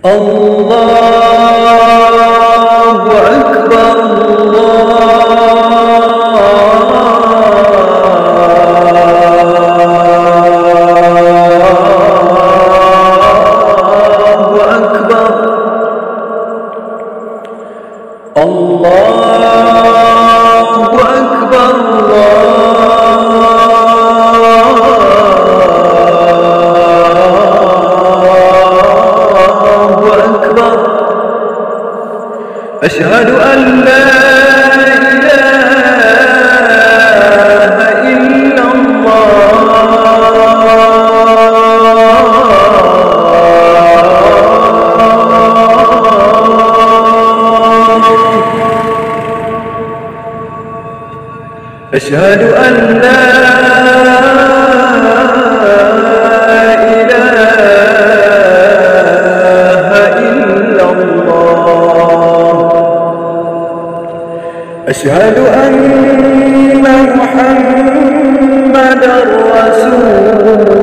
الله أكبر أشهد أن لا إله إلا الله أشهد أن لا أشهد أن محمدًا رسول الله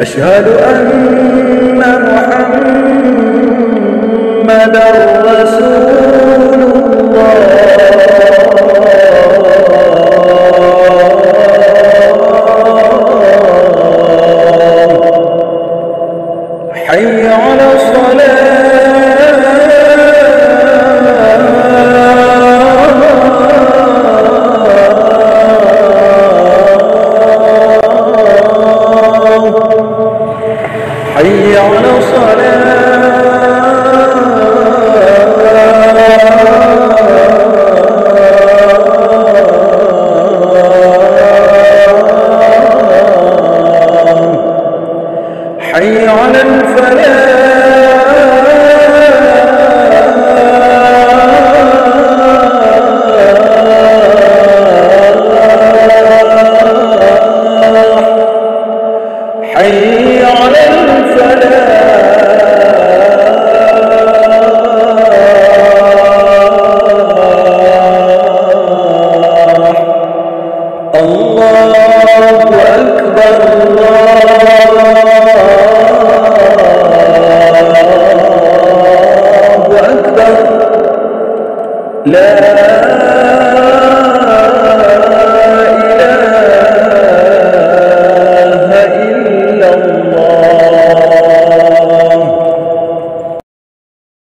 أشهد أن محمدًا رسول الله حي على حي على حي على حي على الفلاح الله أكبر الله أكبر لا